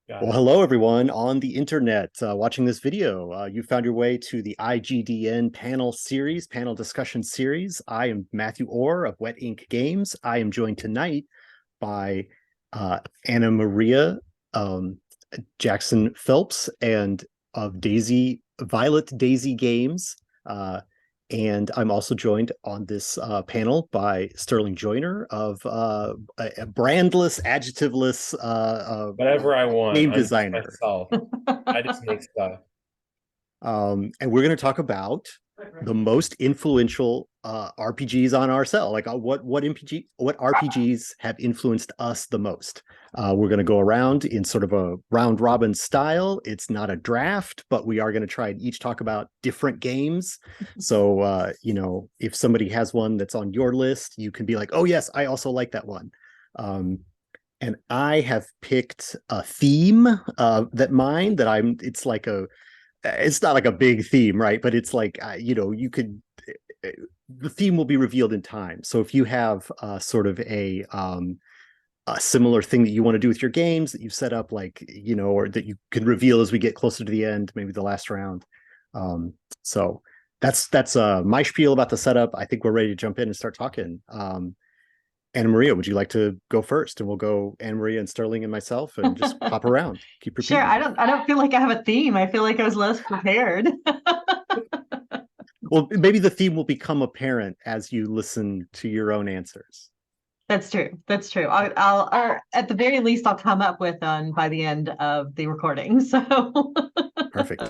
Got Well, it. hello everyone on the internet watching this video. You found your way to the IGDN panel discussion series. I am Matthew Orr of Wet Ink Games. I am joined tonight by AnnaMaria, um, Jackson Phelps, and of Violet Daisy Games. Uh, and I'm also joined on this panel by Stirling Joyner of a brandless, adjectiveless Whatever I want. game I'm just designer. myself. I just make stuff. And we're going to talk about the most influential RPGs on our cell. Like what RPGs have influenced us the most. We're going to go around in sort of a round robin style. It's not a draft, but we are going to try and each talk about different games. So if somebody has one that's on your list, you can be like, oh yes, I also like that one. Um, and I have picked a theme that I'm. It's not like a big theme, right? But it's like you could the theme will be revealed in time. So if you have sort of a similar thing that you want to do with your games that you've set up, like or that you can reveal as we get closer to the end, maybe the last round. Um, so that's my spiel about the setup. I think we're ready to jump in and start talking. AnnaMaria, would you like to go first? And we'll go AnnaMaria and Sterling and myself and just hop around, keep Sure. repeating. I don't feel like I have a theme. I feel like I was less prepared. Well, maybe the theme will become apparent as you listen to your own answers. That's true. That's true. Or at the very least, I'll come up with one by the end of the recording. So Perfect.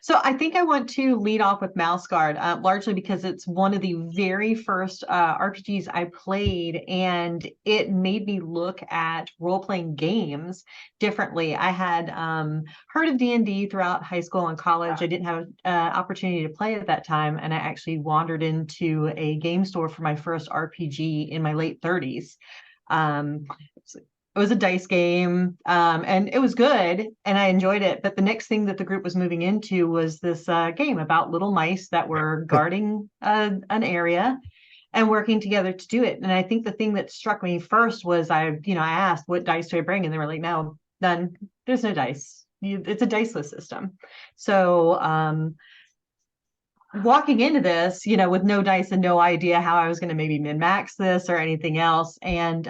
So I think I want to lead off with Mouse Guard, largely because it's one of the very first RPGs I played, and it made me look at role-playing games differently. I had heard of D&D throughout high school and college. I didn't have an opportunity to play at that time, and I actually wandered into a game store for my first RPG in my late 30s. Um, it was a dice game, and it was good, and I enjoyed it. But the next thing that the group was moving into was this game about little mice that were guarding an area and working together to do it. And I think the thing that struck me first was I asked, what dice do I bring? And they were like, no, none. There's no dice. It's a diceless system. So walking into this, with no dice and no idea how I was going to maybe min-max this or anything else, and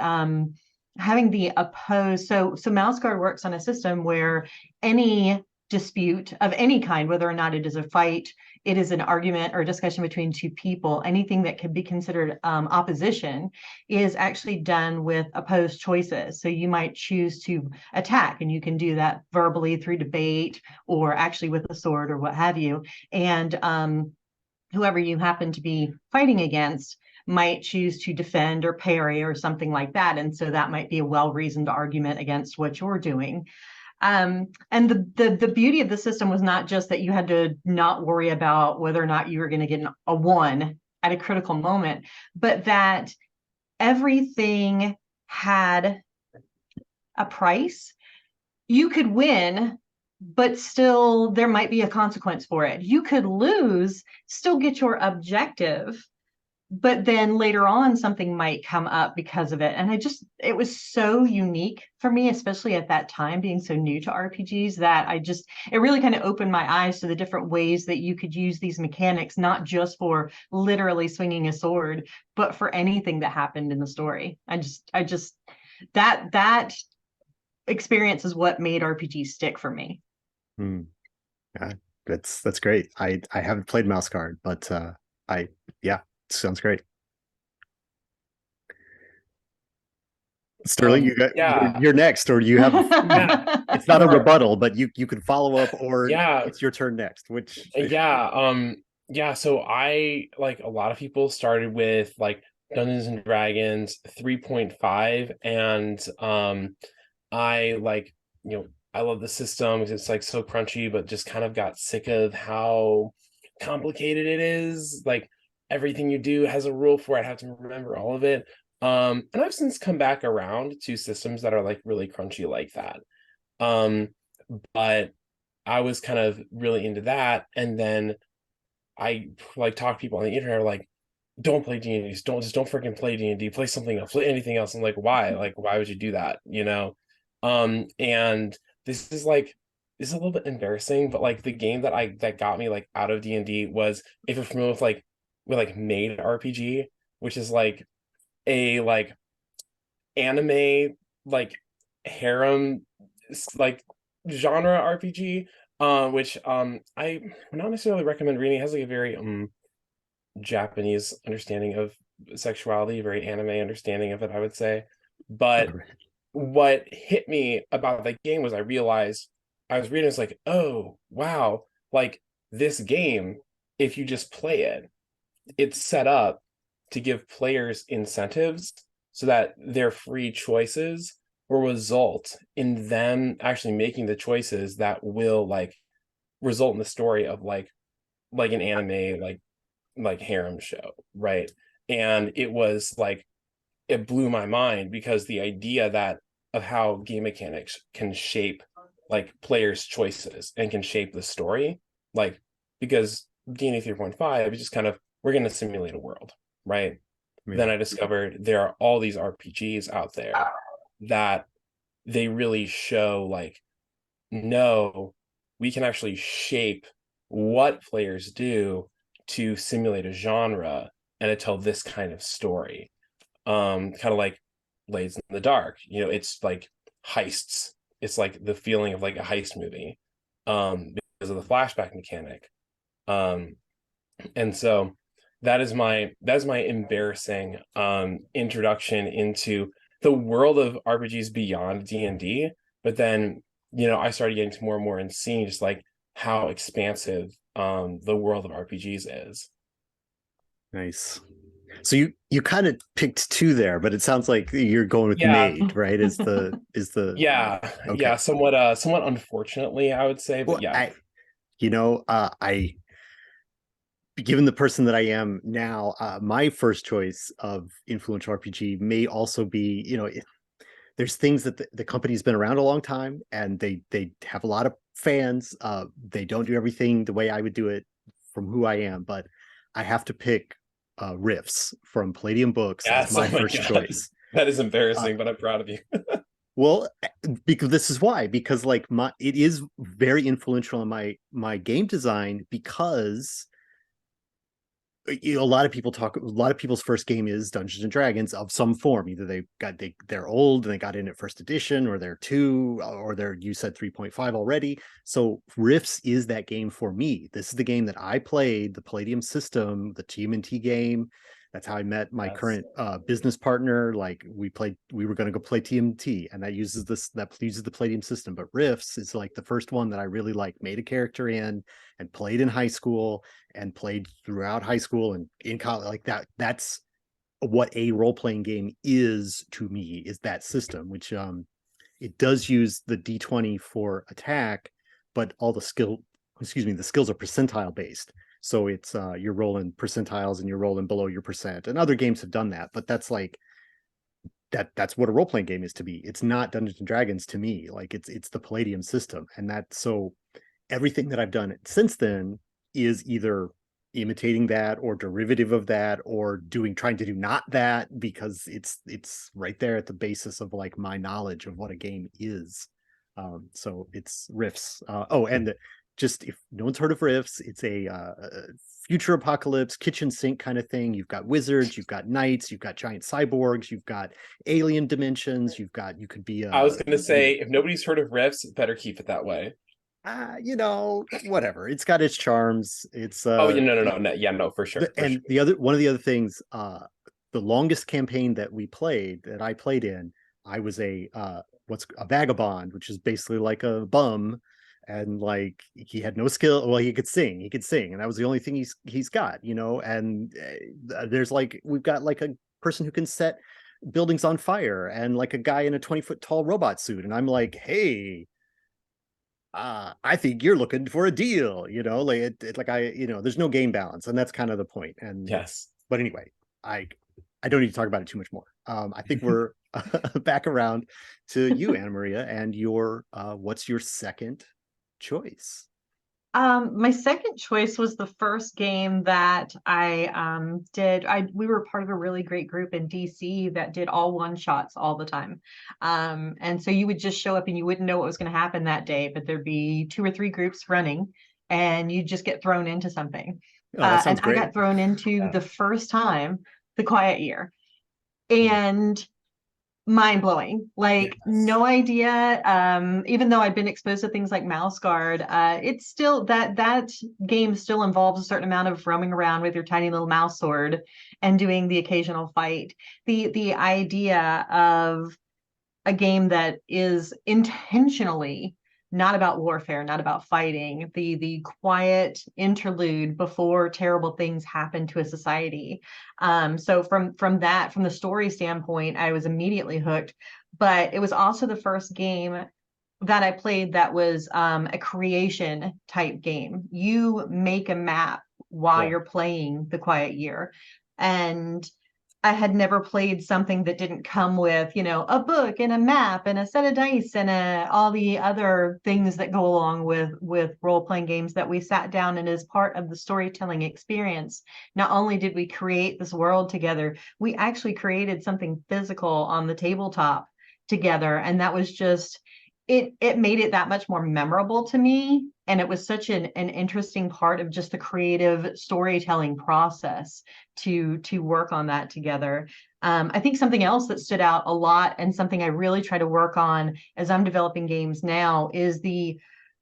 having the opposed. So Mouse Guard works on a system where any dispute of any kind, whether or not it is a fight, it is an argument or a discussion between two people, anything that could be considered opposition is actually done with opposed choices. So you might choose to attack, and you can do that verbally through debate or actually with a sword or what have you. And whoever you happen to be fighting against might choose to defend or parry or something like that. And so that might be a well-reasoned argument against what you're doing. And the beauty of the system was not just that you had to not worry about whether or not you were going to get a one at a critical moment, but that everything had a price. You could win, but still there might be a consequence for it. You could lose, still get your objective, but then later on something might come up because of it. And it was so unique for me, especially at that time, being so new to RPGs, that it really kind of opened my eyes to the different ways that you could use these mechanics, not just for literally swinging a sword, but for anything that happened in the story. That experience is what made RPGs stick for me. Hmm. Yeah, that's great. I haven't played Mouse Guard, but I yeah, sounds great. Sterling, Yeah, you're next, or do you have? yeah, It's not a sure. rebuttal, but you can follow up, or Yeah, it's your turn next. Which yeah, yeah. So I, like a lot of people, started with like Dungeons and Dragons 3.5, and I like, I love the system because it's like so crunchy, but just kind of got sick of how complicated it is. Like everything you do has a rule for it. I have to remember all of it. And I've since come back around to systems that are like really crunchy like that. Um, but I was kind of really into that, and then I like talk to people on the internet like, don't play D&D, don't freaking play D&D, play something else, play anything else. I'm like, why? Like, why would you do that? And this is like this is a little bit embarrassing, but like the game that got me like out of D&D was, if you're familiar with like Made RPG, which is like a like anime like harem like genre RPG, which I would not necessarily recommend reading. It has like a very Japanese understanding of sexuality, very anime understanding of it, I would say. But what hit me about that game was I realized I was reading, it's like, oh wow, like this game, if you just play it, it's set up to give players incentives so that their free choices will result in them actually making the choices that will like result in the story of like an anime like harem show, right? And it was like it blew my mind, because the idea that of how game mechanics can shape like players' choices and can shape the story, like because D&D 3.5 is just kind of, we're going to simulate a world, right? Then I discovered there are all these RPGs out there that they really show like, no, we can actually shape what players do to simulate a genre and to tell this kind of story. Kind of like Blades in the Dark, it's like heists. It's like the feeling of like a heist movie, because of the flashback mechanic. Um, and so that is my embarrassing introduction into the world of RPGs beyond D&D. But then, I started getting to more and more and seeing just like how expansive the world of RPGs is. Nice. So you kind of picked two there, but it sounds like you're going with Yeah. Made, right? Is the Yeah. okay. Yeah, somewhat unfortunately, I would say, but Well, yeah. I given the person that I am now, my first choice of influential RPG may also be, there's things that the company's been around a long time and they have a lot of fans. They don't do everything the way I would do it from who I am, but I have to pick Riffs from Palladium Books as Yes, oh my my first God. choice. That is Uh, embarrassing, but I'm proud of you. well, because this is why, because like it is very influential in my game design, because a lot of people talk, a lot of people's first game is Dungeons and Dragons of some form. Either they're old and they got in at first edition, or they're two, or they're, you said 3.5 already. So Rifts is that game for me. This is the game that I played, the Palladium system, the TMNT game. That's how I met my Yes. current business partner. Like we were going to go play TMT, and that uses the Palladium system. But Rifts is like the first one that I really like made a character in and played in high school and played throughout high school and in college. Like that's what a role-playing game is to me, is that system, which it does use the d20 for attack, but all the the skills are percentile based. So it's you're rolling percentiles and you're rolling below your percent, and other games have done that, but that's like that's what a role-playing game is to me. It's not Dungeons and Dragons to me. Like it's the Palladium system, and that, so everything that I've done since then is either imitating that or derivative of that, or trying to do not that, because it's right there at the basis of like my knowledge of what a game is. So it's Riffs. Just if no one's heard of Riffs, it's a future apocalypse kitchen sink kind of thing. You've got wizards, you've got knights, you've got giant cyborgs, you've got alien dimensions, you could be I was gonna say, if nobody's heard of Rifts, better keep it that way. whatever. It's got its charms. It's Oh yeah, no, yeah, no, for sure, for sure. and the other one of the other things, the longest campaign that I played in, I was what's a vagabond, which is basically like a bum, and like he had no skill. Well, he could sing, and that was the only thing he's got, and we've got like a person who can set buildings on fire, and like a guy in a 20-foot tall robot suit, and I'm like, hey, I think you're looking for a deal, like like there's no game balance, and that's kind of the point. And Yes. but anyway, I I don't need to talk about it too much more. I think we're back around to you, AnnaMaria, and your what's your second choice? My second choice was the first game that I did. We were part of a really great group in DC that did all one shots all the time. And so you would just show up and you wouldn't know what was going to happen that day, but there'd be 2 or 3 groups running and you just get thrown into something. Oh, that sounds And I great. got thrown into the first time the Quiet Year. And mind blowing, like Yes. no idea. Even though I've been exposed to things like Mouse Guard, it's still that game still involves a certain amount of roaming around with your tiny little mouse sword and doing the occasional fight. The idea of a game that is intentionally not about warfare, not about fighting, the quiet interlude before terrible things happen to a society. So from the story standpoint, I was immediately hooked. But it was also the first game that I played that was a creation type game. You make a map while Cool. you're playing the Quiet Year. And I had never played something that didn't come with, a book and a map and a set of dice and all the other things that go along with role-playing games that we sat down and as part of the storytelling experience. Not only did we create this world together, we actually created something physical on the tabletop together. And that was just it made it that much more memorable to me. And it was such an interesting part of just the creative storytelling process to work on that together. I think something else that stood out a lot and something I really try to work on as I'm developing games now is the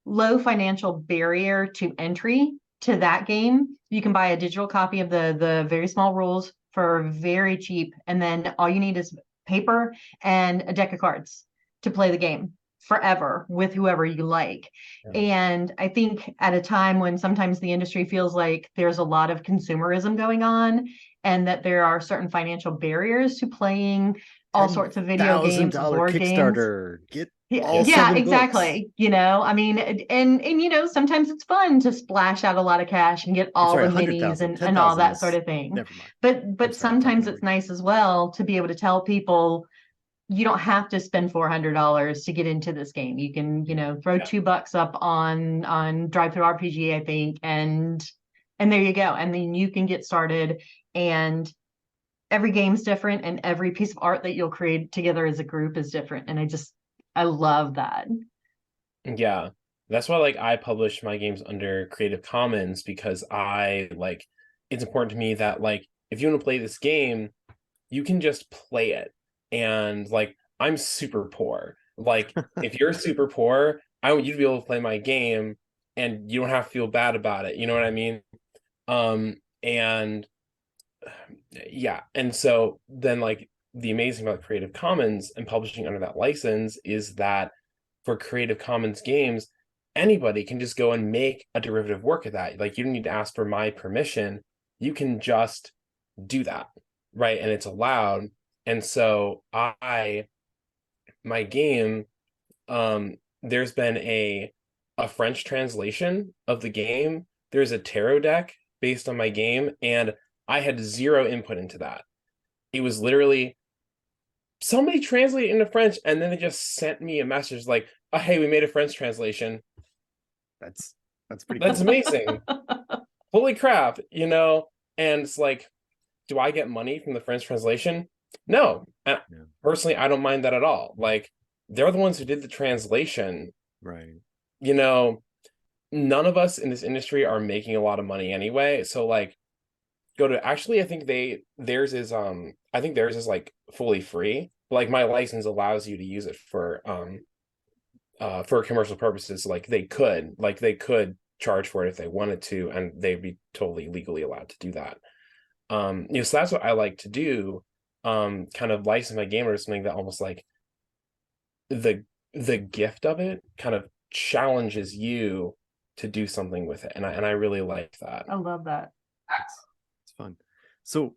low financial barrier to entry to that game. You can buy a digital copy of the very small rules for very cheap, and then all you need is paper and a deck of cards to play the game forever with whoever you like. Yeah. And I think at a time when sometimes the industry feels like there's a lot of consumerism going on and that there are certain financial barriers to playing all sorts of video games, $10,000 board games. Kickstarter. Get all Yes. Yeah, 7 books. exactly. I mean, and sometimes it's fun to splash out a lot of cash and get I'm all sorry, the minis 100,000. and all 10,000 that sort is, of thing. never mind. But I'm sorry, I'm sometimes talking it's over you. nice as well to be able to tell people you don't have to spend $400 to get into this game. You can, throw Yeah. $2 up on Drive Through RPG, I think, and there you go. And then you can get started. And every game's different, and every piece of art that you'll create together as a group is different. And I love that. Yeah. That's why I publish my games under Creative Commons, because it's important to me that if you want to play this game, you can just play it. And I'm super poor. If you're super poor, I want you to be able to play my game and you don't have to feel bad about it. You know what I mean? And yeah. And so then the amazing about Creative Commons and publishing under that license is that for Creative Commons games, anybody can just go and make a derivative work of that. You don't need to ask for my permission. You can just do that, right? And it's allowed. And so my game, there's been a French translation of the game. There's a tarot deck based on my game, and I had zero input into that. It was literally somebody translated into French, and then they just sent me a message like, "Oh, hey, we made a French translation." That's pretty That's cool. amazing. Holy crap, And it's do I get money from the French translation? No. And personally, I don't mind that at all. They're the ones who did the translation. Right. None of us in this industry are making a lot of money anyway. So go to actually, I think theirs is fully free. My license allows you to use it for commercial purposes. They could charge for it if they wanted to, and they'd be totally legally allowed to do that. So that's what I like to do. Kind of license my game or something that almost the gift of it kind of challenges you to do something with it, and I really like that. I love that. It's fun. So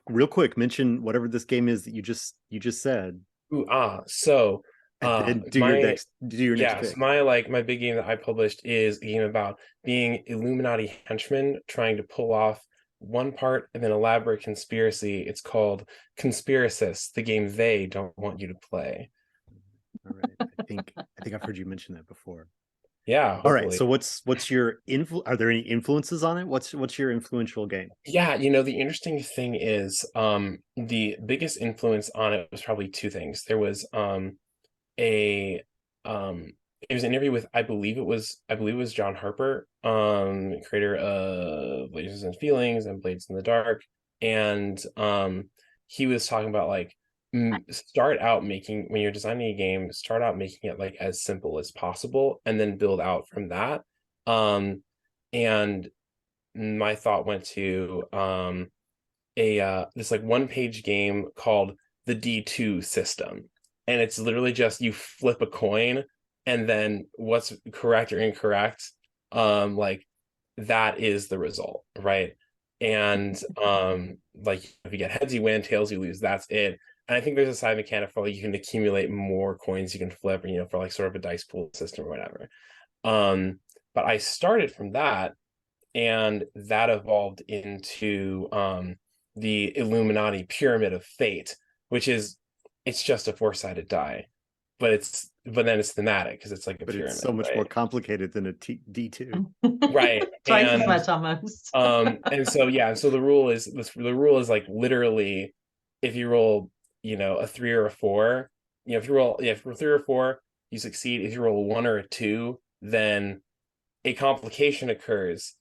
real quick, mention whatever this game is that you just said. So and then do your next pick. So my big game that I published is a game about being Illuminati henchmen trying to pull off one part of an elaborate conspiracy. It's called Conspiracists, the game they don't want you to play. All right. I think I've heard you mention that before. Yeah, All right. hopefully. So what's your are there any influences on it? What's your influential game? Yeah, the interesting thing is the biggest influence on it was probably two things. There was a um it was an interview with I believe it was John Harper, creator of Lasers and Feelings and Blades in the Dark. And he was talking about like start out making when you're designing a game, start out making it like as simple as possible and then build out from that. And my thought went to a this like one page game called the D2 system. And it's literally just you flip a coin and then what's correct or incorrect, like that is the result, right? And like if you get heads, you win, tails, you lose. That's it. And I think there's a side mechanic for like you can accumulate more coins you can flip, for like sort of a dice pool system or whatever. But I started from that, and that evolved into the Illuminati Pyramid of Fate, which is it's just a four-sided die, but then it's thematic because it's like a But it's pyramid, so much more right? complicated than a D2. Right. Twice as much almost. And so yeah, so the rule is like literally if you roll, a 3 or a 4, if you roll 3 or 4, you succeed. If you roll a 1 or a 2, then a complication occurs.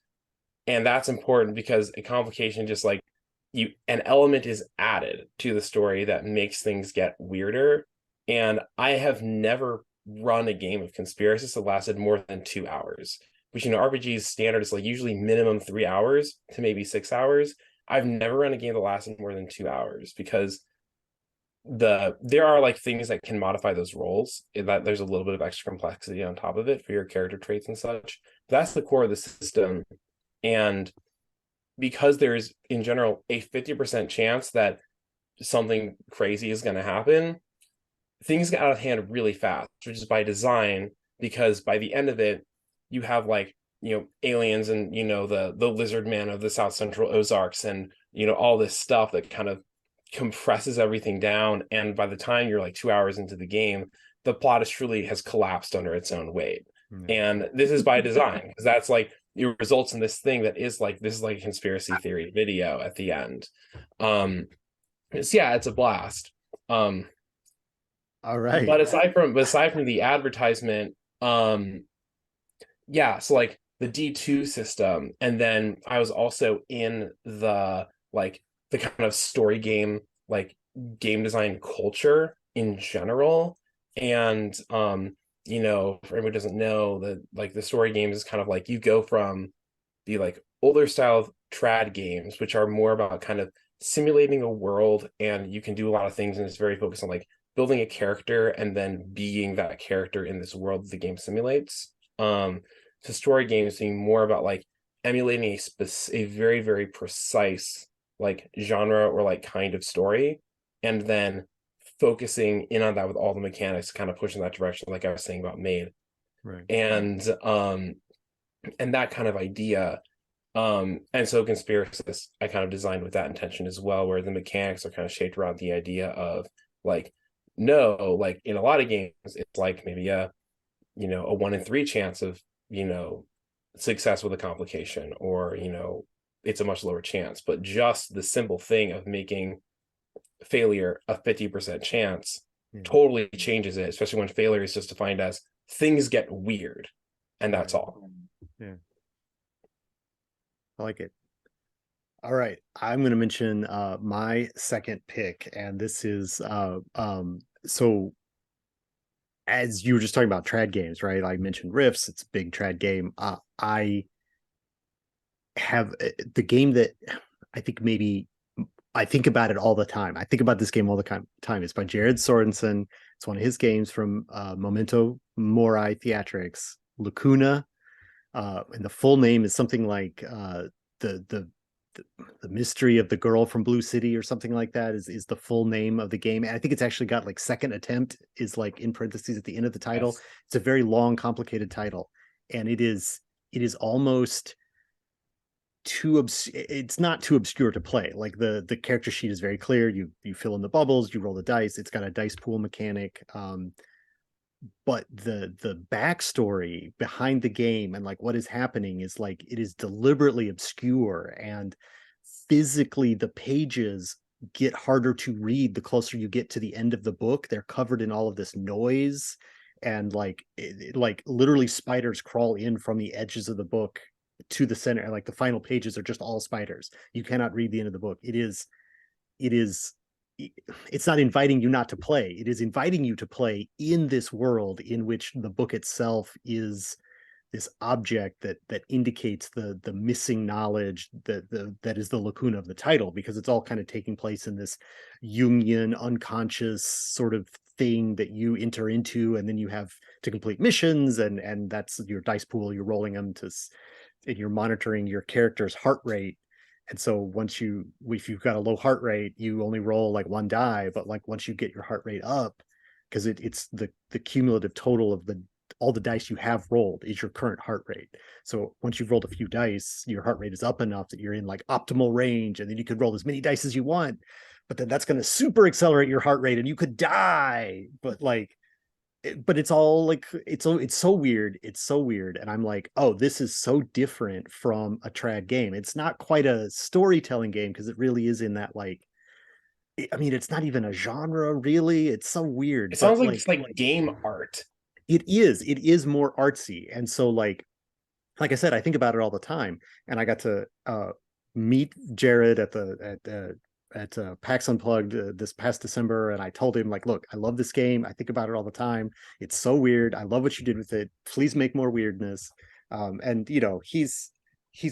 And that's important because a complication just like an element is added to the story that makes things get weirder. And I have never run a game of Conspiracy that lasted more than 2 hours, which RPG's standard is like usually minimum 3 hours to maybe 6 hours. I've never run a game that lasted more than 2 hours because there are like things that can modify those roles, that there's a little bit of extra complexity on top of it for your character traits and such. That's the core of the system. And because there's in general a 50% chance that something crazy is going to happen, things get out of hand really fast, which is by design, because by the end of it, you have like, aliens and, the lizard man of the South Central Ozarks and, all this stuff that kind of compresses everything down. And by the time you're like 2 hours into the game, the plot is truly has collapsed under its own weight. And this is by design because that's like it results in this thing that is like this is like a conspiracy theory video at the end. It's a blast. All right. But aside from the advertisement, so like the D2 system, and then I was also in the kind of story game, like game design culture in general. And for anyone who doesn't know, that like the story games is kind of like you go from the like older style trad games, which are more about kind of simulating a world, and you can do a lot of things, and it's very focused on like building a character and then being that character in this world that the game simulates. To story games being more about like emulating a very, very precise like genre or like kind of story, and then focusing in on that with all the mechanics, kind of pushing that direction, like I was saying about Made. Right. And that kind of idea. And so Conspiracist, I kind of designed with that intention as well, where the mechanics are kind of shaped around the idea of like, no, like in a lot of games, it's like maybe a 1 in 3 chance of, success with a complication, or, it's a much lower chance. But just the simple thing of making failure a 50% chance totally changes it, especially when failure is just defined as things get weird. And that's all. Yeah. I like it. All right. I'm going to mention my second pick, and this is so as you were just talking about trad games, right? I mentioned Rifts, it's a big trad game. I have the game that I think maybe I think about it all the time. I think about this game all the time. It's by Jared Sorensen. It's one of his games from Memento Mori Theatrics, Lacuna. And the full name is something like the mystery of the girl from Blue City or something like that is the full name of the game. And I think it's actually got like second attempt is like in parentheses at the end of the title. Yes. It's a very long, complicated title. And it is almost it's not too obscure to play. Like the character sheet is very clear. You fill in the bubbles, you roll the dice. It's got a dice pool mechanic. but the backstory behind the game and like what is happening is like it is deliberately obscure, and physically the pages get harder to read the closer you get to the end of the book. They're covered in all of this noise, and like like literally spiders crawl in from the edges of the book to the center, and like the final pages are just all spiders. You cannot read the end of the book. It is it's not inviting you not to play. It is inviting you to play in this world in which the book itself is this object that indicates the missing knowledge that is the lacuna of the title, because it's all kind of taking place in this Jungian unconscious sort of thing that you enter into, and then you have to complete missions, and that's your dice pool. You're rolling them and you're monitoring your character's heart rate. And so if you've got a low heart rate, you only roll like one die, but like once you get your heart rate up, because it's the cumulative total of all the dice you have rolled is your current heart rate. So once you've rolled a few dice, your heart rate is up enough that you're in like optimal range, and then you could roll as many dice as you want, but then that's going to super accelerate your heart rate and you could die. But it's all like it's so weird. It's so weird. And I'm like, oh, this is so different from a trad game. It's not quite a storytelling game because it really is in that like, I mean, it's not even a genre really. It's so weird. It But sounds like it's like game art. it is more artsy. And so like I said, I think about it all the time. And I got to meet Jared at PAX Unplugged this past December, and I told him like, look, I love this game. I think about it all the time. It's so weird. I love what you did with it. Please make more weirdness. And you know, he's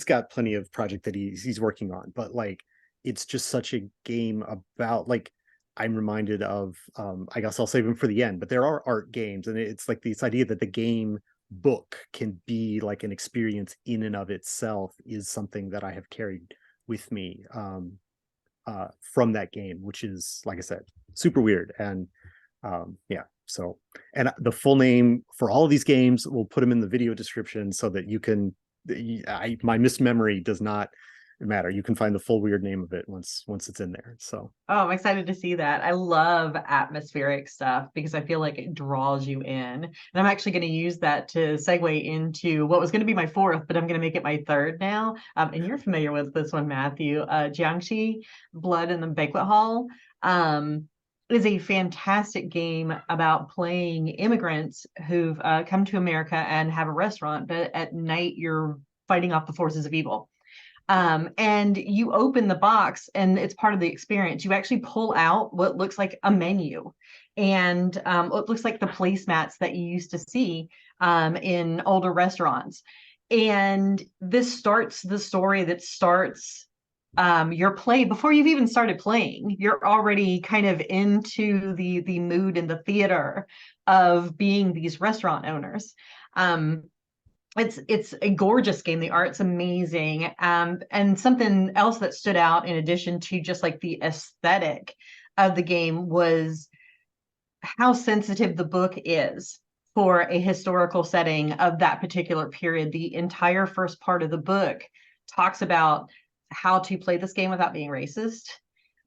got plenty of project that he's working on, but like it's just such a game about like I'm reminded of I guess I'll save him for the end, but there are art games, and it's like this idea that the game book can be like an experience in and of itself is something that I have carried with me from that game, which is, like I said, super weird. And yeah, so, and the full name for all of these games, we'll put them in the video description so that you can, my mismemory does not matter. You can find the full weird name of it once it's in there. So Oh, I'm excited to see that. I love atmospheric stuff because I feel like it draws you in. And I'm actually going to use that to segue into what was going to be my fourth, but I'm going to make it my third now. And you're familiar with this one, Matthew. Jiangxi, Blood in the Banquet Hall. Is a fantastic game about playing immigrants who've come to America and have a restaurant, but at night you're fighting off the forces of evil. And you open the box and it's part of the experience. You actually pull out what looks like a menu, and it looks like the placemats that you used to see in older restaurants. And this starts the story that starts your play before you've even started playing. You're already kind of into the mood and the theater of being these restaurant owners. It's a gorgeous game. The art's amazing. And something else that stood out in addition to just like the aesthetic of the game was how sensitive the book is for a historical setting of that particular period. The entire first part of the book talks about how to play this game without being racist,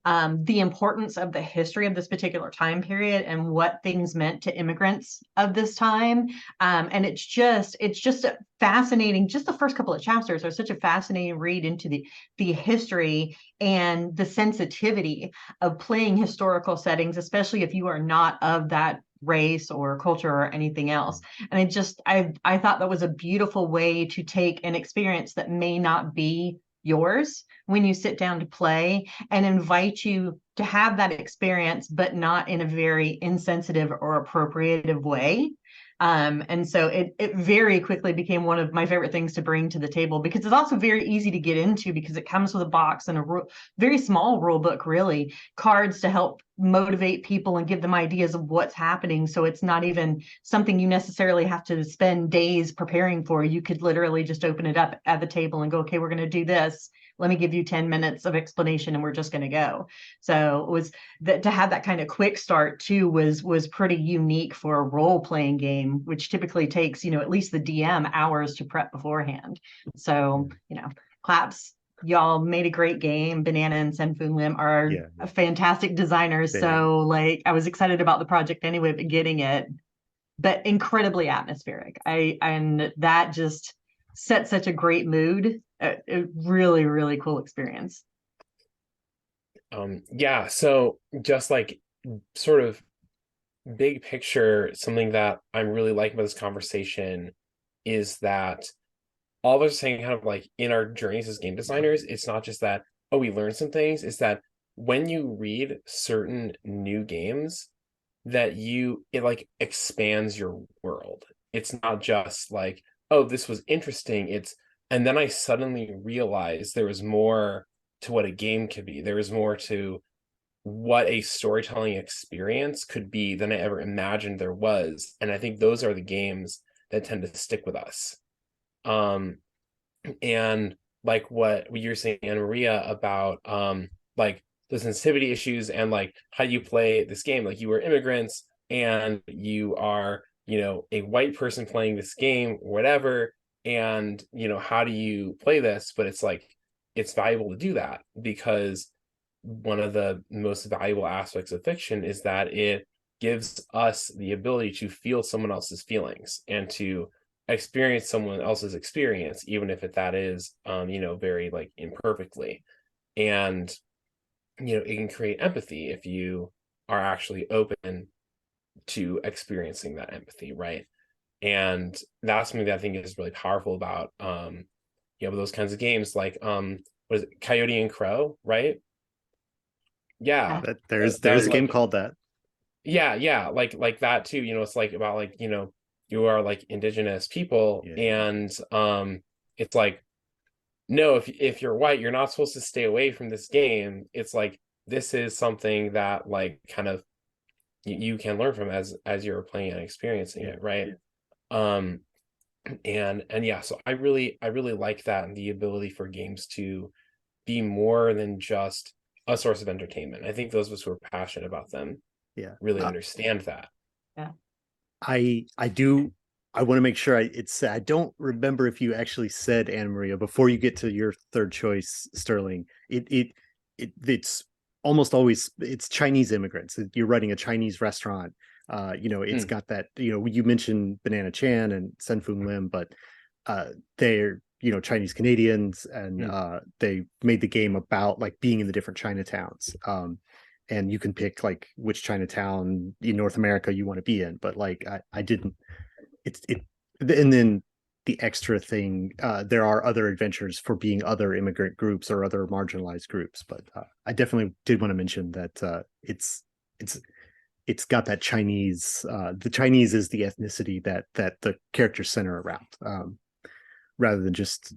the importance of the history of this particular time period and what things meant to immigrants of this time. And it's just a fascinating, just the first couple of chapters are such a fascinating read into the history and the sensitivity of playing historical settings, especially if you are not of that race or culture or anything else. And I thought that was a beautiful way to take an experience that may not be yours when you sit down to play and invite you to have that experience, but not in a very insensitive or appropriative way. And so it very quickly became one of my favorite things to bring to the table, because it's also very easy to get into because it comes with a box and a very small rule book, really, cards to help motivate people and give them ideas of what's happening. So it's not even something you necessarily have to spend days preparing for. You could literally just open it up at the table and go, okay, we're going to do this. Let me give you 10 minutes of explanation and we're just going to go. So it was that to have that kind of quick start too was pretty unique for a role-playing game, which typically takes, at least the DM hours to prep beforehand. So, claps. Y'all made a great game. Banana and Senfu Lim are fantastic designers. So I was excited about the project anyway, but getting it but incredibly atmospheric. And that just set such a great mood. A really, really cool experience. Yeah, so just like sort of big picture, something that I'm really liking about this conversation is that all of us are saying kind of like in our journeys as game designers, it's not just that, oh, we learned some things, it's that when you read certain new games, that it like expands your world. It's not just like, oh, this was interesting. And then I suddenly realized there was more to what a game could be. There was more to what a storytelling experience could be than I ever imagined there was. And I think those are the games that tend to stick with us. And like what you were saying, AnnaMaria, about like the sensitivity issues and like how you play this game. Like you were immigrants and you are, a white person playing this game, whatever. And, how do you play this? But it's like, it's valuable to do that because one of the most valuable aspects of fiction is that it gives us the ability to feel someone else's feelings and to experience someone else's experience, even if that is, very like imperfectly. And, it can create empathy if you are actually open to experiencing that empathy, right? And that's something that I think is really powerful about, those kinds of games, like, what is it, Coyote and Crow, right? Yeah, There's that a was game like, called that. yeah, like that too. It's like about like, you are like indigenous people, Yeah. and it's like, no, if you're white, you're not supposed to stay away from this game. It's like this is something that like kind of you can learn from as you're playing and experiencing it, right? Um, and yeah, so I really like that, and the ability for games to be more than just a source of entertainment. I think those of us who are passionate about them Yeah. really understand that. Yeah. I do. I want to make sure I don't remember if you actually said, AnnaMaria, before you get to your third choice, Stirling. It's almost always it's Chinese immigrants. You're running a Chinese restaurant. It's got that. You mentioned Banana Chan and Senfung Lim, but they're Chinese Canadians, and they made the game about like being in the different Chinatowns. And you can pick like which Chinatown in North America you want to be in. But like I didn't. And then the extra thing, there are other adventures for being other immigrant groups or other marginalized groups. But I definitely did want to mention that it's got that Chinese. The Chinese is the ethnicity that the characters center around, rather than just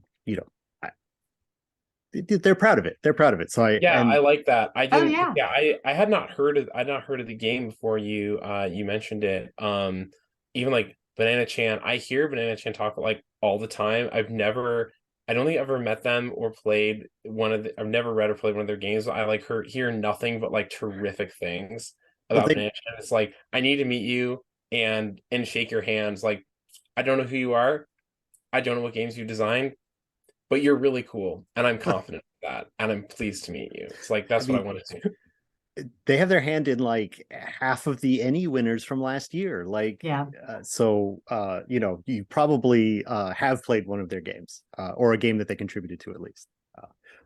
they're proud of it. They're proud of it. So I like that. I Oh didn't. yeah. Yeah, I had not heard of the game before you mentioned it. Even like Banana Chan, I hear Banana Chan talk like all the time. I don't think I've ever met them or played I've never read or played one of their games. I like hear nothing but like terrific things well, about Banana Chan. It's like I need to meet you and shake your hands. Like I don't know who you are. I don't know what games you designed, but you're really cool, and I'm confident of that, and I'm pleased to meet you. It's like I that's what I mean, want to do. they have their hand in like half of the NE winners from last year. Like, Yeah. you probably have played one of their games, or a game that they contributed to at least.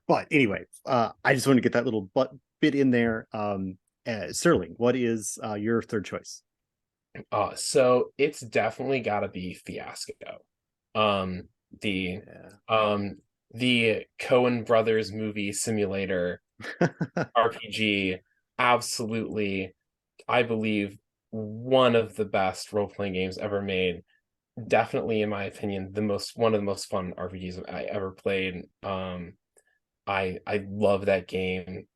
But anyway, I just want to get that little bit in there. Sterling, what is your third choice? So it's definitely got to be Fiasco. Um, the Yeah. the Coen Brothers movie simulator RPG, absolutely, I believe one of the best role-playing games ever made. Definitely, in my opinion, one of the most fun RPGs I ever played. I love that game.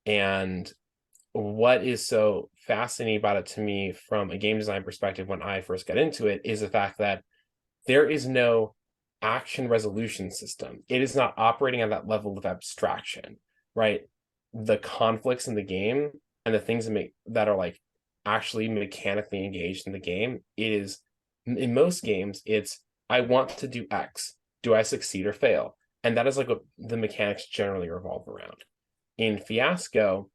And what is so fascinating about it to me from a game design perspective when I first got into it is the fact that there is no action resolution system. It is not operating at that level of abstraction, right? The conflicts in the game and the things that are like actually mechanically engaged in the game, it is in most games, it's I want to do X. Do I succeed or fail? And that is like what the mechanics generally revolve around. In Fiasco,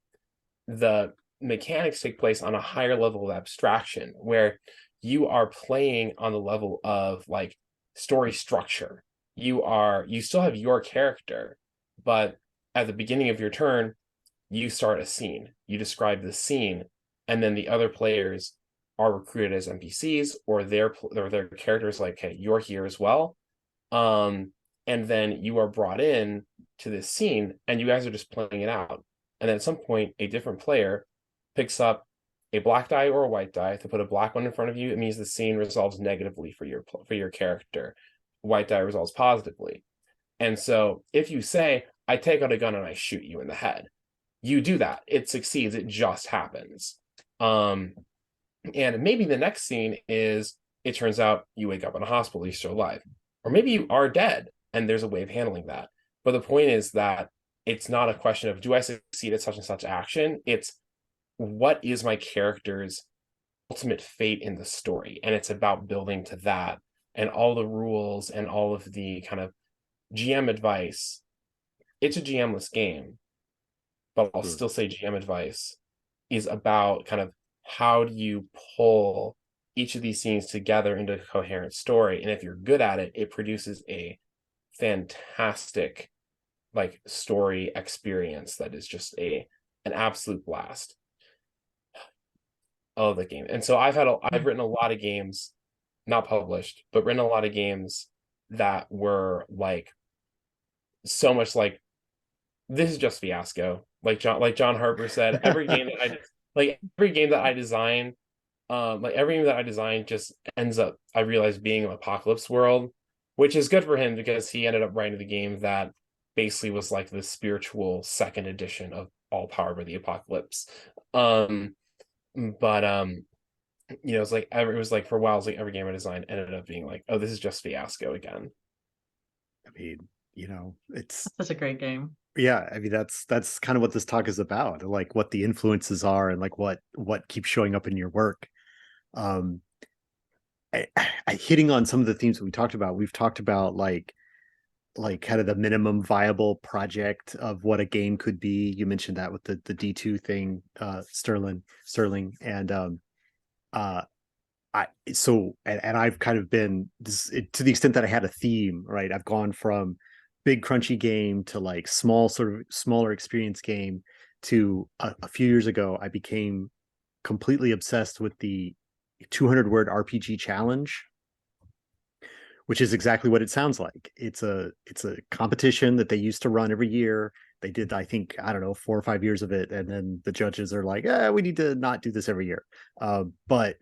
the mechanics take place on a higher level of abstraction, where you are playing on the level of like story structure. You still have your character, but at the beginning of your turn, you start a scene, you describe the scene, and then the other players are recruited as NPCs, or their characters, like, hey, you're here as well. And then you are brought in to this scene, and you guys are just playing it out. And then at some point, a different player picks up a black die or a white die. To put a black one in front of you, it means the scene resolves negatively for your character. White die resolves positively. And so if you say, I take out a gun and I shoot you in the head, you do that. It succeeds. It just happens. And maybe the next scene is, it turns out you wake up in a hospital, you're still alive. Or maybe you are dead, and there's a way of handling that. But the point is that it's not a question of, do I succeed at such and such action? It's, what is my character's ultimate fate in the story? And it's about building to that. And all the rules and all of the kind of GM advice. It's a GM-less game, but I'll still say GM advice is about kind of, how do you pull each of these scenes together into a coherent story? And if you're good at it, it produces a fantastic like story experience that is just an absolute blast. Oh, the game. And so I've written a lot of games, not published, but written a lot of games that were like so much like, this is just fiasco. Like John Harper said, every game that every game that I design, every game that I design just ends up, I realize, being an apocalypse world, which is good for him because he ended up writing the game that basically was like the spiritual second edition of All Power by the Apocalypse. It's like it was like for a while, it's like every game I designed ended up being like, oh, this is just fiasco again. I mean, it's such a great game. Yeah, I mean that's kind of what this talk is about, like what the influences are and like what keeps showing up in your work. Hitting on some of the themes that we talked about. We've talked about like kind of the minimum viable project of what a game could be. You mentioned that with the D2 thing, Stirling, and I've kind of been to the extent that I had a theme, right? I've gone from big crunchy game to like smaller experience game to a few years ago I became completely obsessed with the 200 word RPG challenge, which is exactly what it sounds like. It's a competition that they used to run every year. They did, I think, I don't know, 4 or 5 years of it, and then the judges are like, we need to not do this every year. But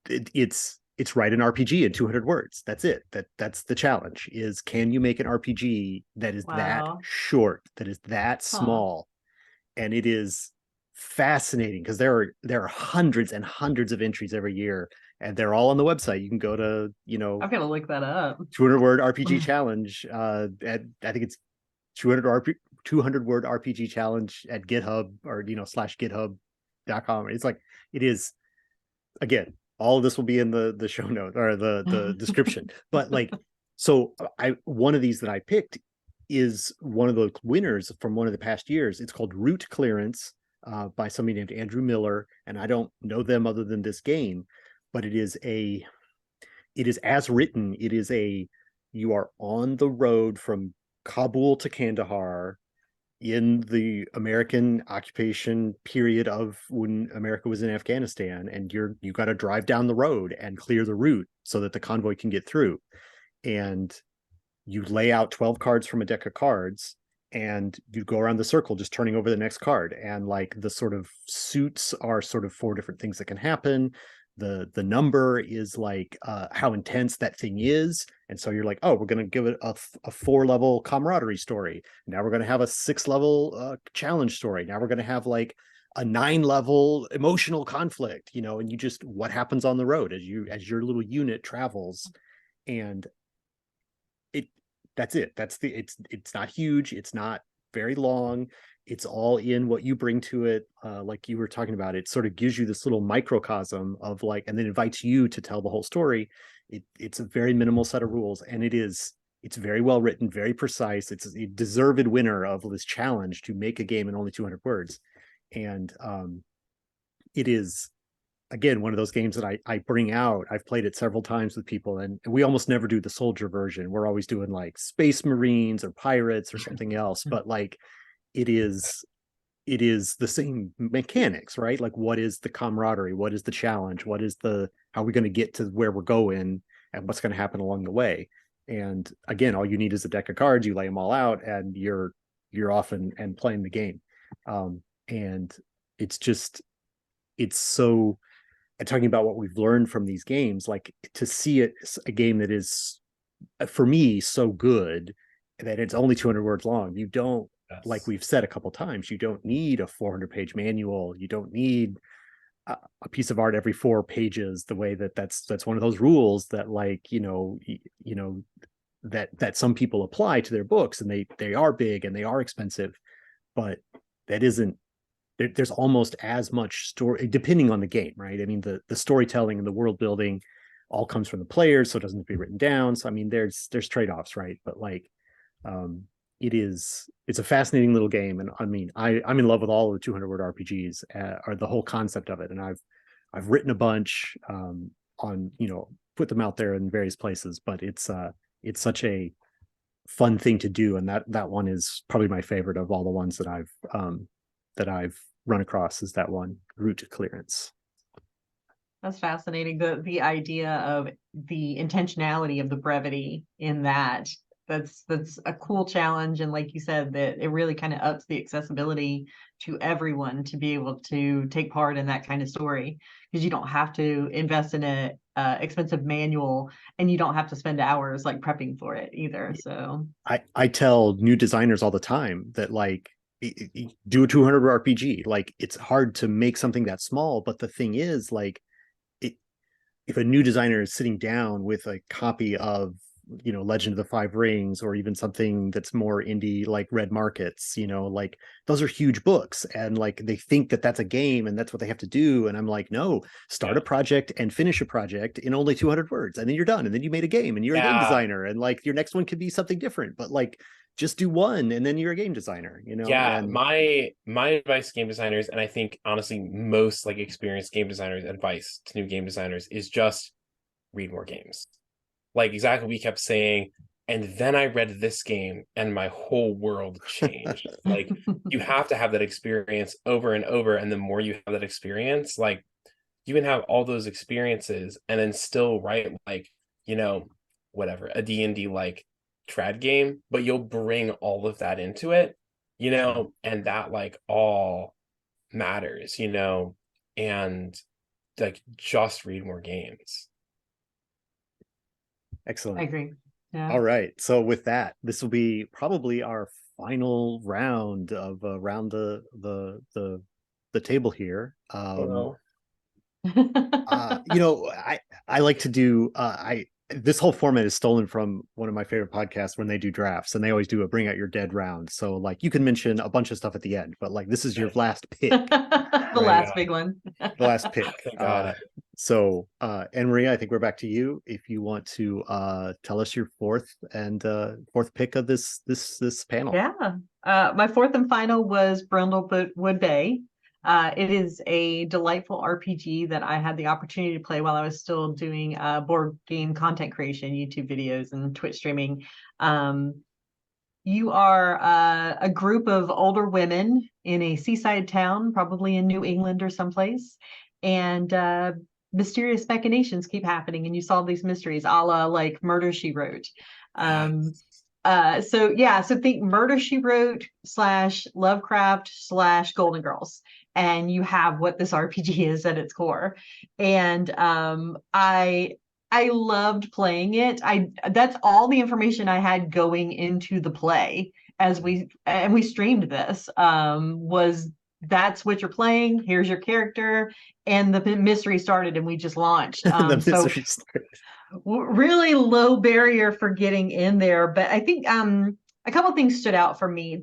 it's write an RPG in 200 words. That's it. That's the challenge, is can you make an RPG that is that short, that is that small? And it is fascinating because there are hundreds and hundreds of entries every year, and they're all on the website. You can go to, I'm gonna look that up. 200 word RPG challenge at, I think it's 200 word RPG challenge at GitHub, or /github.com. It's like, it is, again, all of this will be in the show note or the description. But like, so one of these that I picked is one of the winners from one of the past years. It's called Route Clearance by somebody named Andrew Miller, and I don't know them other than this game, but it is as written. It is you are on the road from Kabul to Kandahar in the American occupation period of when America was in Afghanistan, and you got to drive down the road and clear the route so that the convoy can get through. And you lay out 12 cards from a deck of cards, and you go around the circle just turning over the next card, and like the sort of suits are sort of 4 different things that can happen. The number is like how intense that thing is, and so you're like, oh, we're going to give it a 4-level camaraderie story. Now we're going to have a 6-level challenge story. Now we're going to have like a 9-level emotional conflict, and you just, what happens on the road as your little unit travels. And that's it. It's not huge. It's not very long. It's all in what you bring to it. Like you were talking about, it sort of gives you this little microcosm of like, and then invites you to tell the whole story. It's a very minimal set of rules, and it's very well written, very precise. It's a deserved winner of this challenge to make a game in only 200 words. And it is, again, one of those games that I bring out. I've played it several times with people, and we almost never do the soldier version. We're always doing like Space Marines or pirates or something else. But like it is the same mechanics, right? Like, what is the camaraderie? What is the challenge? What is how are we going to get to where we're going, and what's going to happen along the way? And again, all you need is a deck of cards. You lay them all out, and you're off and playing the game. And it's so, and talking about what we've learned from these games, like to see it, a game that is, for me, so good that it's only 200 words long. You don't, like we've said a couple times, you don't need a 400-page manual. You don't need a piece of art every 4 pages, the way that's one of those rules that, like, that some people apply to their books, and they are big and they are expensive, but that isn't, there's almost as much story, depending on the game, right? I mean, the storytelling and the world building all comes from the players, so it doesn't have to be written down. So I mean, there's trade-offs, right? But like, it's a fascinating little game, and I mean, I'm in love with all of the 200 word RPGs, or the whole concept of it. And I've written a bunch, on, put them out there in various places, but it's such a fun thing to do, and that one is probably my favorite of all the ones that I've run across, is that one, Route to Clearance. That's fascinating. The idea of the intentionality of the brevity in that. That's a cool challenge. And like you said, that it really kind of ups the accessibility to everyone to be able to take part in that kind of story, because you don't have to invest in a expensive manual, and you don't have to spend hours like prepping for it either. So I tell new designers all the time that, like, do a 200 RPG. Like, it's hard to make something that small, but the thing is, like, if a new designer is sitting down with a copy of, Legend of the Five Rings, or even something that's more indie, like Red Markets, like, those are huge books, and like, they think that that's a game and that's what they have to do. And I'm like, no, start a project and finish a project in only 200 words, and then you're done, and then you made a game, and you're a game designer, and like, your next one could be something different, but like, just do one, and then you're a game designer. Yeah, And my advice to game designers, and I think honestly most like experienced game designers' advice to new game designers, is just read more games. Like, exactly, we kept saying, and then I read this game and my whole world changed. Like, you have to have that experience over and over, and the more you have that experience, like, you can have all those experiences and then still write, like, whatever, a D&D like trad game, but you'll bring all of that into it, and that, like, all matters, and like, just read more games. excellent. I agree. Yeah. All right. So with that, this will be probably our final round of around the table here. I like to do this whole format is stolen from one of my favorite podcasts when they do drafts, and they always do a bring out your dead round. So like, you can mention a bunch of stuff at the end, but like, this is your last pick. The last big one. The last pick. So AnnaMaria, I think we're back to you. If you want to tell us your fourth pick of this panel. Yeah. My fourth and final was Brundlewood Bay. It is a delightful RPG that I had the opportunity to play while I was still doing board game content creation, YouTube videos, and Twitch streaming. You are a group of older women in a seaside town, probably in New England or someplace, and mysterious machinations keep happening, and you solve these mysteries, a la like Murder, She Wrote. So think Murder, She Wrote / Lovecraft / Golden Girls, and you have what this RPG is at its core. And I loved playing it. That's all the information I had going into the play as we streamed this, was that's what you're playing. Here's your character, and the mystery started, and we just launched. Really low barrier for getting in there. But I think a couple of things stood out for me.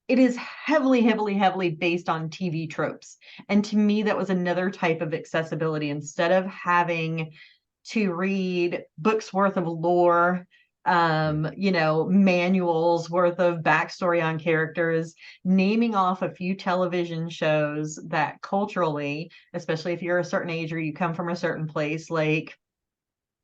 It is heavily based on TV tropes, and to me that was another type of accessibility. Instead of having to read books worth of lore you know, manuals worth of backstory on characters, naming off a few television shows that culturally, especially if you're a certain age or you come from a certain place, like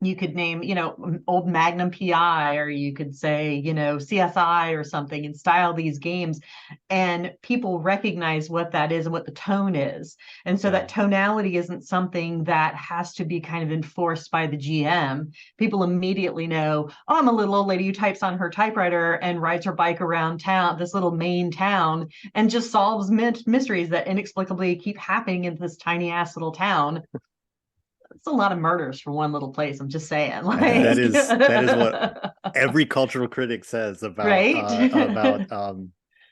you could name, you know, old Magnum PI, or you could say, you know, CSI or something, and style these games. And people recognize what that is and what the tone is. And so that tonality isn't something that has to be kind of enforced by the GM. People immediately know, oh, I'm a little old lady who types on her typewriter and rides her bike around town, this little Maine town, and just solves mysteries that inexplicably keep happening in this tiny ass little town. It's a lot of murders for one little place. I'm just saying. Like, that is what every cultural critic says about right?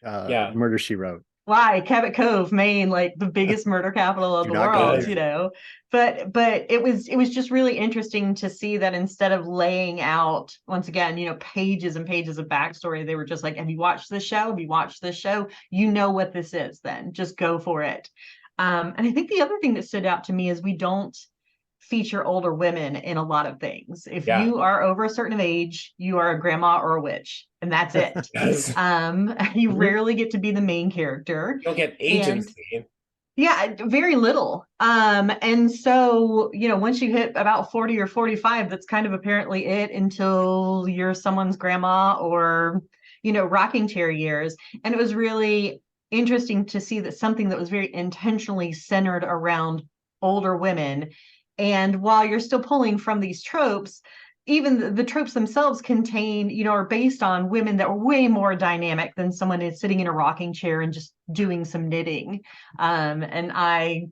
Yeah. Murder, She Wrote. Why Cabot Cove, Maine, like the biggest murder capital of Do the not go world, there. you know. But it was just really interesting to see that instead of laying out, once again, you know, pages and pages of backstory, they were just like, have you watched this show? Have you watched this show? You know what this is, then just go for it. And I think the other thing that stood out to me is we don't feature older women in a lot of things. If Yeah. you are over a certain age, you are a grandma or a witch, and that's it. Yes. You rarely get to be the main character. Don't get And agency. yeah, very little. And so, you know, once you hit about 40 or 45, that's kind of apparently it until you're someone's grandma or, you know, rocking chair years. And it was really interesting to see that something that was very intentionally centered around older women. And while you're still pulling from these tropes, even the tropes themselves contain, you know, are based on women that were way more dynamic than someone is sitting in a rocking chair and just doing some knitting. And I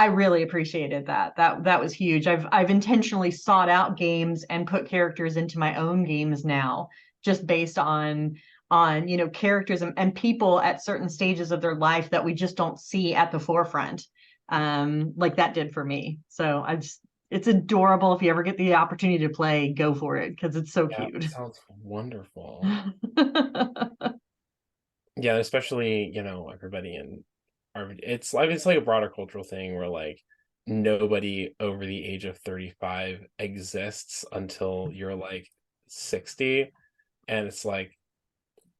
really appreciated that. That was huge. I've intentionally sought out games and put characters into my own games now, just based on, you know, characters and people at certain stages of their life that we just don't see at the forefront, like that did for me. So it's adorable. If you ever get the opportunity to play, go for it, because it's so Yeah, cute. sounds wonderful. Yeah, especially, you know, everybody in our, it's like a broader cultural thing where like nobody over the age of 35 exists until you're like 60. And it's like,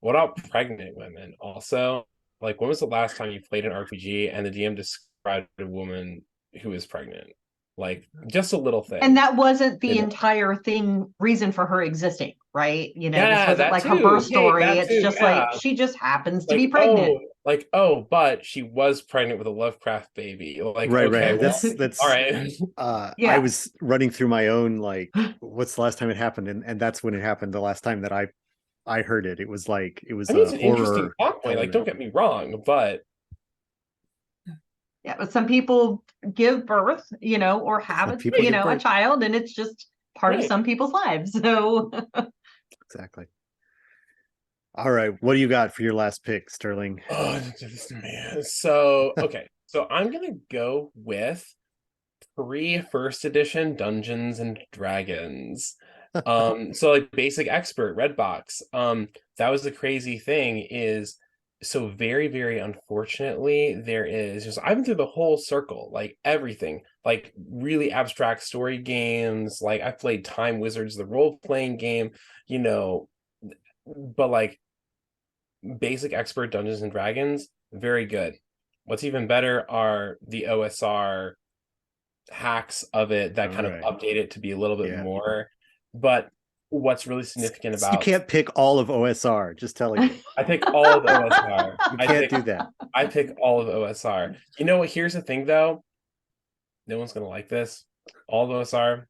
what about pregnant women also? Like, when was the last time you played an RPG and the DM described a woman who is pregnant? Like, just a little And thing, that wasn't you the know? entire thing, reason for her existing, right? You know, this Yeah, wasn't that like her too. birth Hey, story. that It's too. just Yeah. like she just happens to be Like, pregnant. but she was pregnant with a Lovecraft baby. Like, okay, Right. well, all That's right. I Yeah. was running through my own, like, what's the last time it happened? And that's when it happened the last time that I heard it. It was like it was I mean, a it's an interesting horror plot point. Like, element. don't get me wrong, but Yeah, but some people give birth, you know, or have Some a, people you give know, a birth. child, and it's just part of right. some people's lives. So Exactly. All right. What do you got for your last pick, Sterling? Oh, man. So, okay. So I'm gonna go with pre-first edition Dungeons and Dragons. So like basic expert, Redbox. That was the crazy thing is so very, very unfortunately, there is just I've been through the whole circle, like everything, like really abstract story games. Like I played Time Wizards, the role-playing game, you know, but like basic expert Dungeons and Dragons, very good. What's even better are the OSR hacks of it that All kind of right. update it to be a little bit Yeah. more. But what's really significant You about can't pick all of OSR, just telling you. I pick all of OSR. You can't do that. I pick all of OSR. You know what? Here's the thing though. No one's gonna like this. All of OSR,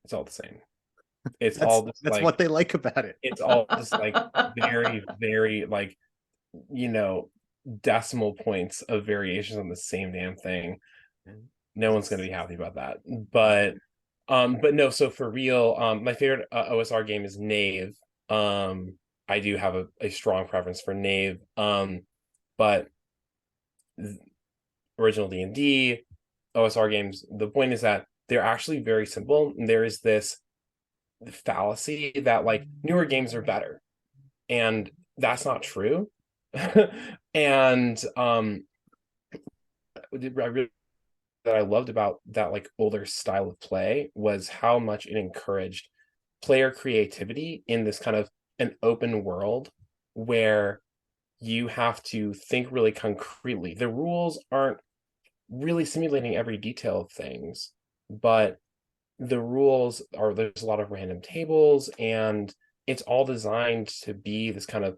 it's all the same. It's all just That's like what they like about it. it's all just like very, very like you know, decimal points of variations on the same damn thing. No one's going to be happy about that. But no, so for real, my favorite OSR game is Knave. I do have a strong preference for Knave. But original D&D, OSR games, the point is that they're actually very simple. And there is this fallacy that like newer games are better. And that's not true. And I really that I loved about that like older style of play was how much it encouraged player creativity in this kind of an open world where you have to think really concretely. The rules aren't really simulating every detail of things, but the rules are, there's a lot of random tables, and it's all designed to be this kind of,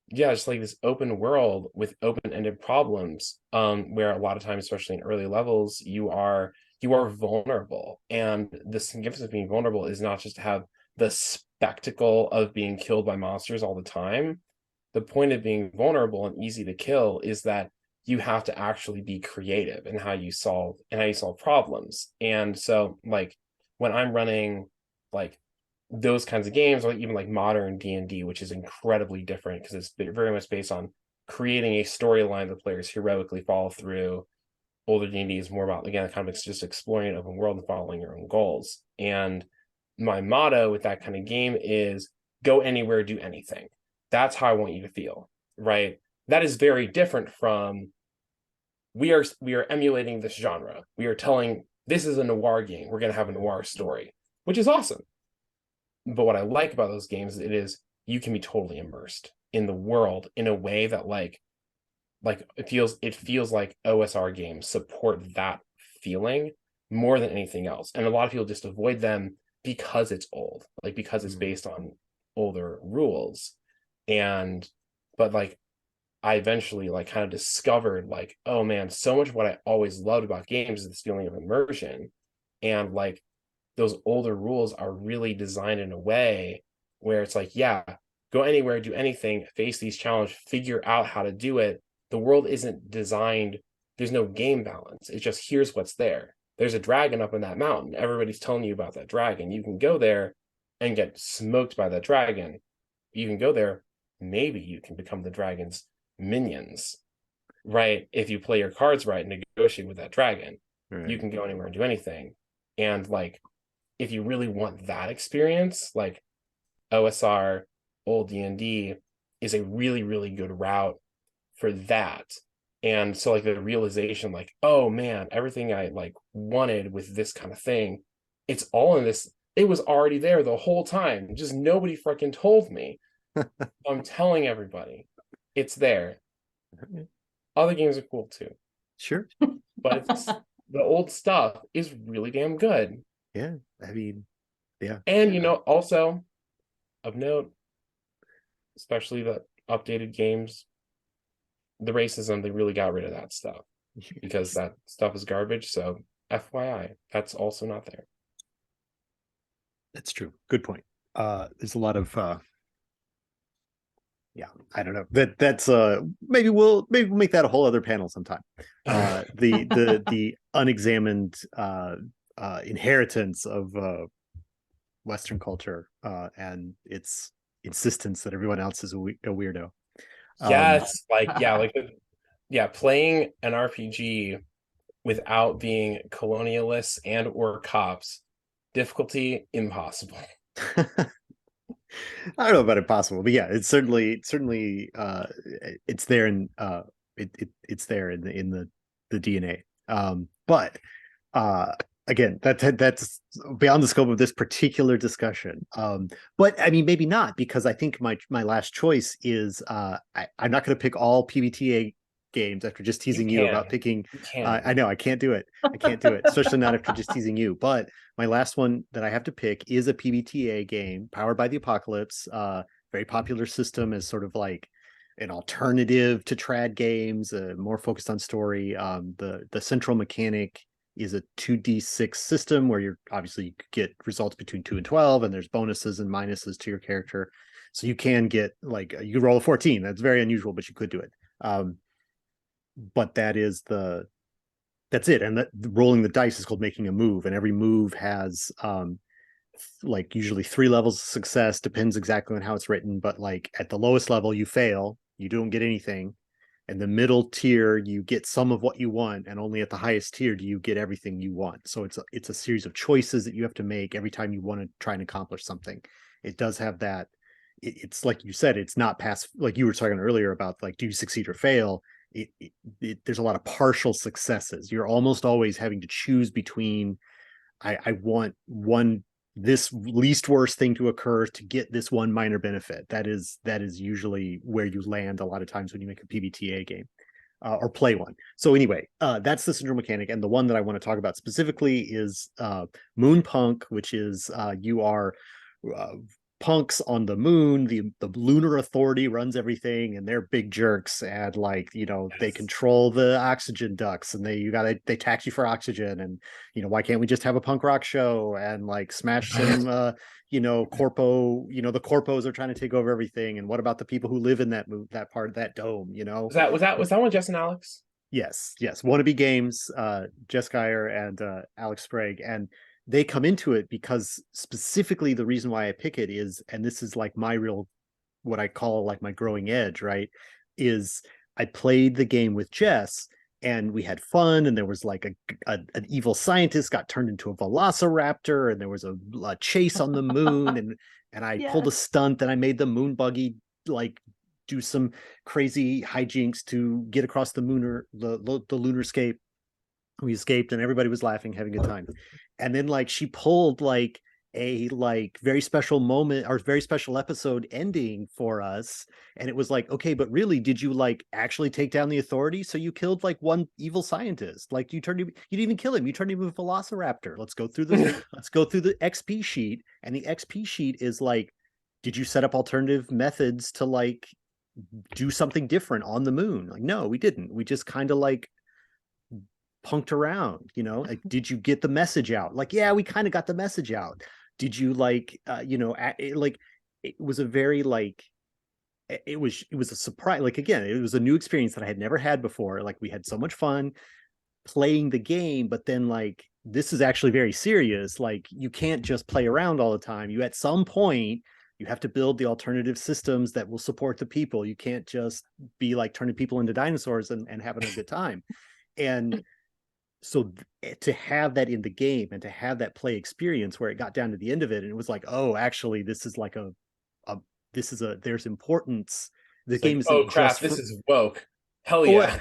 yeah, just like this open world with open-ended problems, where a lot of times, especially in early levels, you are vulnerable, and the significance of being vulnerable is not just to have the spectacle of being killed by monsters all the time. The point of being vulnerable and easy to kill is that you have to actually be creative in how you solve problems. And so, like, when I'm running like those kinds of games, or even like modern D&D, which is incredibly different because it's very much based on creating a storyline the players heroically follow through. Older D&D is more about, again, kind of just exploring an open world and following your own goals. And my motto with that kind of game is go anywhere, do anything. That's how I want you to feel, right? That is very different from we are emulating this genre. We are telling, this is a noir game. We're going to have a noir story, which is awesome. But what I like about those games is you can be totally immersed in the world in a way that it feels like OSR games support that feeling more than anything else. And a lot of people just avoid them because it's old, like because it's based on older rules. And but like I eventually like kind of discovered like, oh man, so much of what I always loved about games is this feeling of immersion. And like those older rules are really designed in a way where it's like, yeah, go anywhere, do anything, face these challenges, figure out how to do it. The world isn't designed, there's no game balance. It's just, here's what's there. There's a dragon up in that mountain. Everybody's telling you about that dragon. You can go there and get smoked by that dragon. You can go there, maybe you can become the dragon's minions, right? If you play your cards right and negotiate with that dragon, Right. you can go anywhere and do anything. And like, if you really want that experience, like OSR, old D&D is a really, really good route for that. And so like the realization, like, oh man, everything I like wanted with this kind of thing, it's all in this. It was already there the whole time. Just nobody freaking told me. I'm telling everybody it's there. Other games are cool too, Sure. but the old stuff is really damn good. Yeah. I mean, yeah. And also of note, especially the updated games, the racism, they really got rid of that stuff because that stuff is garbage. So FYI, that's also not there. That's true. Good point. There's a lot of yeah, I don't know. That's maybe we'll make that a whole other panel sometime. The unexamined inheritance of Western culture and its insistence that everyone else is a weirdo. Yes, playing an RPG without being colonialists and or cops, difficulty impossible. I don't know about impossible, but yeah, it's certainly it's there in it's there in the DNA. But again, that's beyond the scope of this particular discussion. But I mean, maybe not, because I think my last choice is I'm not going to pick all PBTA games after just teasing you about picking. I know I can't do it. I can't do it, especially not after just teasing you. But my last one that I have to pick is a PBTA game powered by the Apocalypse. Very popular system as sort of like an alternative to trad games, more focused on story. The central mechanic is a 2d6 system where you're obviously, you get results between 2 and 12, and there's bonuses and minuses to your character. So you can get like, you roll a 14. That's very unusual, but you could do it. But that's it. And rolling the dice is called making a move, and every move has like usually 3 levels of success, depends exactly on how it's written, but like at the lowest level you fail, you don't get anything, and the middle tier you get some of what you want, and only at the highest tier do you get everything you want. So it's a series of choices that you have to make every time you want to try and accomplish something. It does have that. It's like you said, it's not past, like you were talking earlier about like, do you succeed or fail? There's a lot of partial successes. You're almost always having to choose between I want one this least worst thing to occur to get this one minor benefit. That is usually where you land a lot of times when you make a PBTA game. Or play one. So anyway, that's the syndrome mechanic. And the one that I want to talk about specifically is Moonpunk, which is you are punks on the moon. The lunar authority runs everything, and they're big jerks. And like, you know, they control the oxygen ducts, and they tax you for oxygen. And, you know, why can't we just have a punk rock show and like smash some you know, corpo, you know, the corpos are trying to take over everything. And what about the people who live in that part of that dome, you know? Was that one Jess and Alex? Yes. Wannabe Games, Jess Geyer and Alex Sprague. And they come into it because specifically the reason why I pick it is, and this is like my real, what I call like my growing edge, right? Is I played the game with Jess and we had fun, and there was like an evil scientist got turned into a velociraptor, and there was a chase on the moon, and I pulled a stunt, and I made the moon buggy like do some crazy hijinks to get across the lunarscape. We escaped, and everybody was laughing, having a good time. And then like she pulled like a like very special moment or very special episode ending for us, and it was like, okay, but really, did you like actually take down the authority? So you killed like one evil scientist, like you didn't even kill him, you turned him into a velociraptor. Let's go through this. Let's go through the XP sheet. And the XP sheet is like, did you set up alternative methods to like do something different on the moon? Like, no, we didn't. We just kind of like punked around, you know. Like, did you get the message out? Like, yeah, we kind of got the message out. Did you like you know, like it was a very like it was a surprise. Like, again, it was a new experience that I had never had before. Like, we had so much fun playing the game, but then like this is actually very serious. Like, you can't just play around all the time. You at some point you have to build the alternative systems that will support the people. You can't just be like turning people into dinosaurs and having a good time. And so to have that in the game and to have that play experience where it got down to the end of it and it was like, oh, actually this is like there's importance. The game like, isn't oh crap, this is woke. Hell yeah.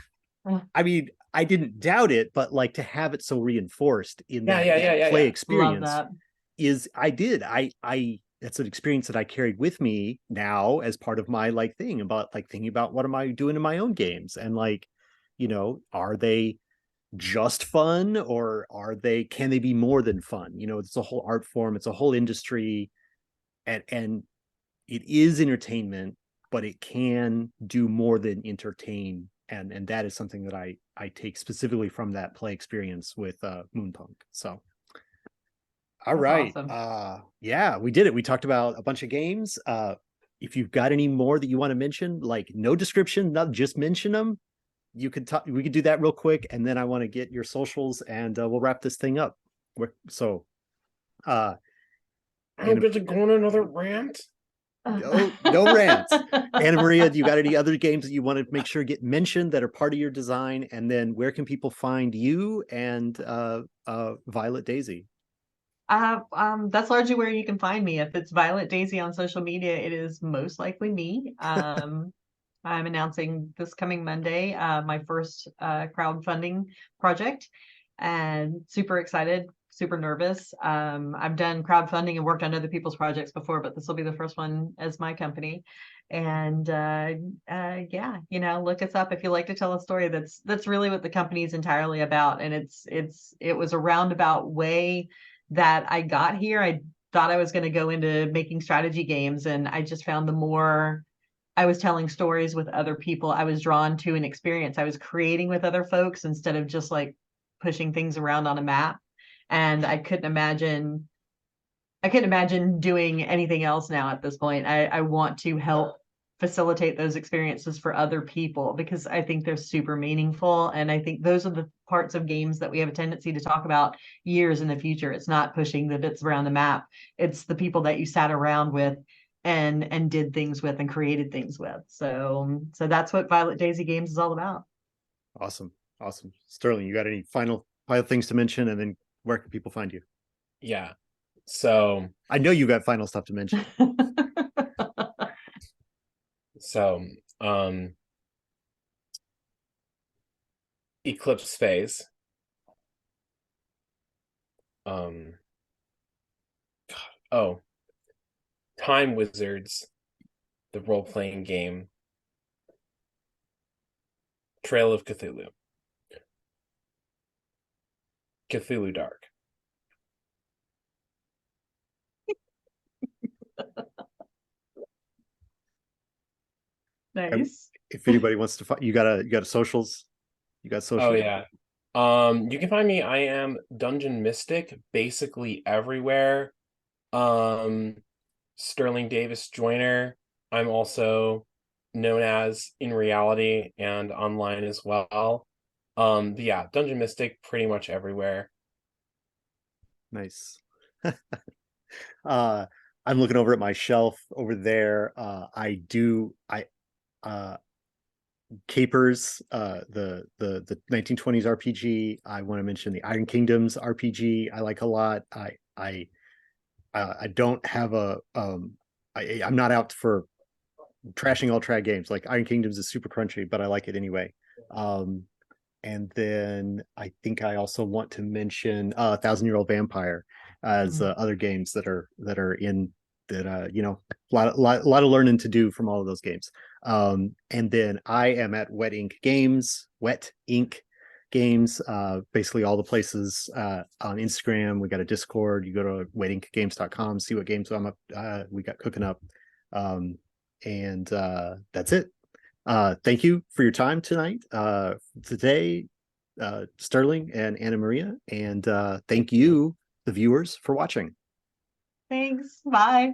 I mean, I didn't doubt it, but like to have it so reinforced in that play experience is I that's an experience that I carried with me now as part of my like thing about like thinking about what am I doing in my own games, and like, you know, are they just fun, or can they be more than fun? You know, it's a whole art form, it's a whole industry, and it is entertainment, but it can do more than entertain. And that is something that I take specifically from that play experience with Moonpunk. So all right. Awesome. Yeah, we did it. We talked about a bunch of games. If you've got any more that you want to mention, like no description, not just mention them, you could talk. We could do that real quick, and then I want to get your socials, and we'll wrap this thing up. So, I don't get to go on another rant. No rants. AnnaMaria, do you got any other games that you want to make sure get mentioned that are part of your design? And then where can people find you and Violet Daisy? That's largely where you can find me. If it's Violet Daisy on social media, it is most likely me. I'm announcing this coming Monday my first crowdfunding project, and super excited, super nervous. I've done crowdfunding and worked on other people's projects before, but this will be the first one as my company. And yeah, you know, look us up if you like to tell a story. That's really what the company is entirely about. And it was a roundabout way that I got here. I thought I was going to go into making strategy games, and I just found the more I was telling stories with other people, I was drawn to an experience I was creating with other folks instead of just like pushing things around on a map. And I couldn't imagine doing anything else now at this point. I want to help facilitate those experiences for other people because I think they're super meaningful. And I think those are the parts of games that we have a tendency to talk about years in the future. It's not pushing the bits around the map. It's the people that you sat around with and did things with and created things with. So that's what Violet Daisy Games is all about. Awesome. Sterling, you got any final things to mention, and then where can people find you? Yeah. So I know you got final stuff to mention. So Eclipse Phase. God, Oh, Time Wizards, the role-playing game. Trail of Cthulhu. Cthulhu Dark. Nice. If anybody wants to find, you got a socials. You got Oh socials. yeah. You can find me. I am Dungeon Mystic basically everywhere. Um, Sterling Davis Joyner. I'm also known as in reality and online as well. But yeah, Dungeon Mystic pretty much everywhere. Nice. uh, I'm looking over at my shelf over there. I Capers, the 1920s RPG. I want to mention the Iron Kingdoms RPG. I like a lot. I don't have I'm not out for trashing all trad games. Like Iron Kingdoms is super crunchy, but I like it anyway. Um, and then I think I also want to mention Thousand Year Old Vampire as other games that are in that a lot of learning to do from all of those games. And then I am at Wet Ink Games, basically all the places on Instagram. We got a Discord. You go to wetinkgames.com, see what games we got cooking up. And that's it. Thank you for your time today, Sterling and AnnaMaria, and thank you, the viewers, for watching. Thanks. Bye.